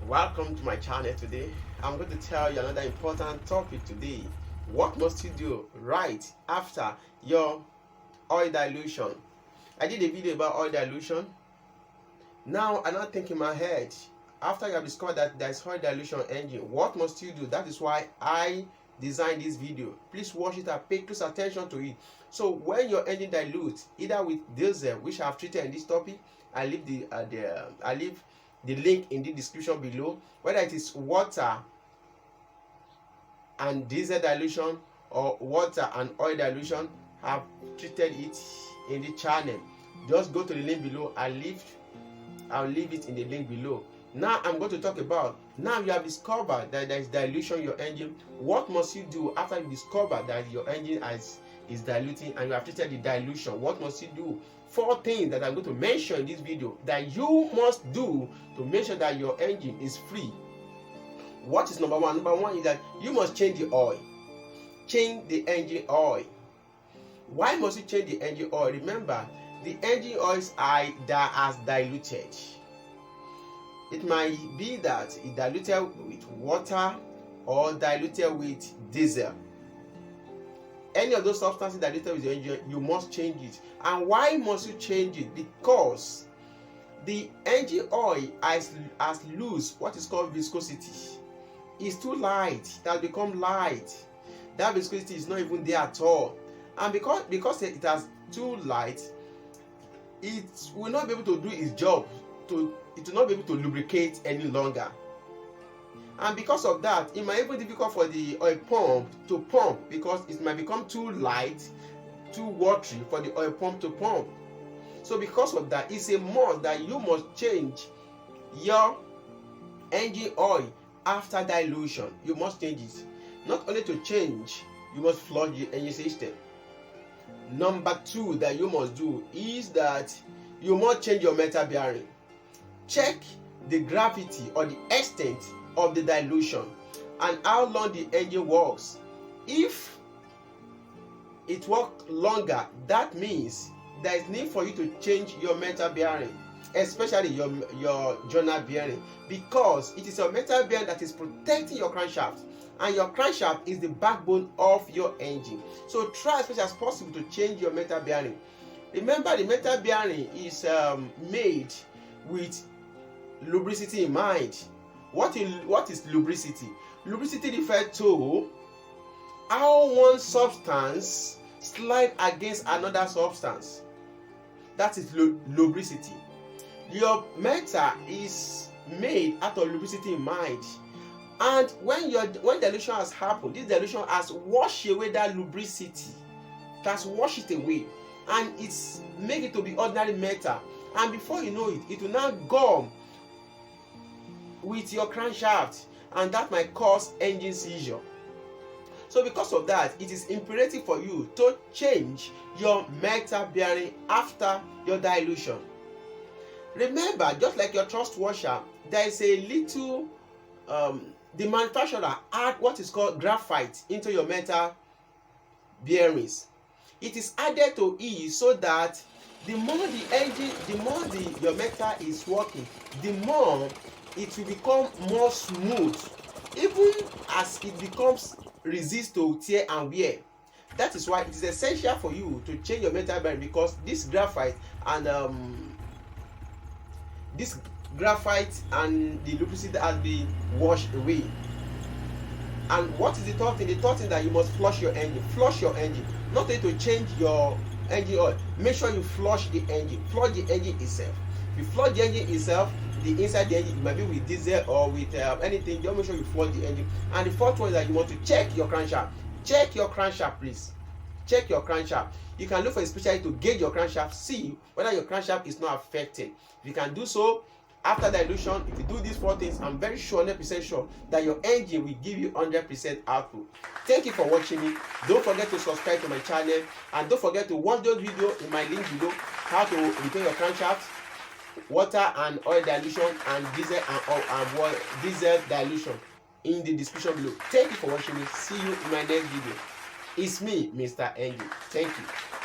Welcome to my channel. Today I'm going to tell you another important topic today. What must you do right after your oil dilution? I did a video about oil dilution. Now I'm not thinking in my head, after you have discovered that there is oil dilution engine, what must you do? That is why I designed this video. Please watch it and pay close attention to it. So when your engine dilutes, either with diesel, which I have treated in this topic, I leave the link in the description below. Whether it is water and diesel dilution or water and oil dilution, I have treated it in the channel. Just go to the link below. I'll leave it in the link below. Now I'm going to talk about, now you have discovered that there is dilution in your engine. What must you do after you discover that your engine is diluting and you have treated the dilution? What must you do? 4 things that I'm going to mention in this video that you must do to make sure that your engine is free. What is number one? Number one is that you must change the oil. Change the engine oil. Why must you change the engine oil? Remember, the engine oils that has diluted. It might be that it diluted with water or diluted with diesel. Any of those substances diluted with your engine, you must change it. And why must you change it? Because the engine oil has loose what is called viscosity. It's too light. It has become light. That viscosity is not even there at all. And because it has too light, it will not be able to do its job. It will not be able to lubricate any longer. And because of that, it might even be difficult for the oil pump to pump, because it might become too light, too watery for the oil pump to pump. So because of that, it's a must that you must change your engine oil after dilution. You must change it. Not only to change, you must flush the engine system. Number 2 that you must do is that you must change your metal bearing. Check the gravity or the extent of the dilution and how long the engine works. If it works longer, that means there is need for you to change your metal bearing, especially your journal bearing, because it is your metal bearing that is protecting your crankshaft, and your crankshaft is the backbone of your engine. So try as much as possible to change your metal bearing. Remember, the metal bearing is made with lubricity in mind. What is lubricity? Lubricity refers to how one substance slides against another substance. That is lubricity. Your metal is made out of lubricity in mind. And when dilution has happened, this dilution has washed away that lubricity. It has washed it away. And it's make it to be ordinary metal. And before you know it, it will now gum with your crankshaft, and that might cause engine seizure. So because of that, it is imperative for you to change your metal bearing after your dilution. Remember, just like your thrust washer, there is a little the manufacturer add what is called graphite into your metal bearings. It is added to it so that the more your metal is working, the more it will become more smooth, even as it becomes resist to tear and wear. That is why it is essential for you to change your metal bearing, because this graphite and the lubricity has been washed away. And what is the third thing? The third thing that you must flush your engine. Flush your engine. Not only to change your engine oil, make sure you flush the engine. Flush the engine itself. If you flush the engine itself, the inside the engine, it might be with diesel or with anything, just make sure you flush the engine. And the fourth one is that you want to check your crankshaft. Check your crankshaft, please. Check your crankshaft. You can look for a specialist to gauge your crankshaft, see whether your crankshaft is not affected. If you can do so after dilution, if you do these 4 things, I'm very sure, 100% sure, that your engine will give you 100% output. Thank you for watching me. Don't forget to subscribe to my channel, and don't forget to watch those videos in my link below, how to repair your crankshaft, water and oil dilution, and diesel and diesel dilution in the description below. Thank you for watching me. See you in my next video. It's me, Mr. Engine. Thank you.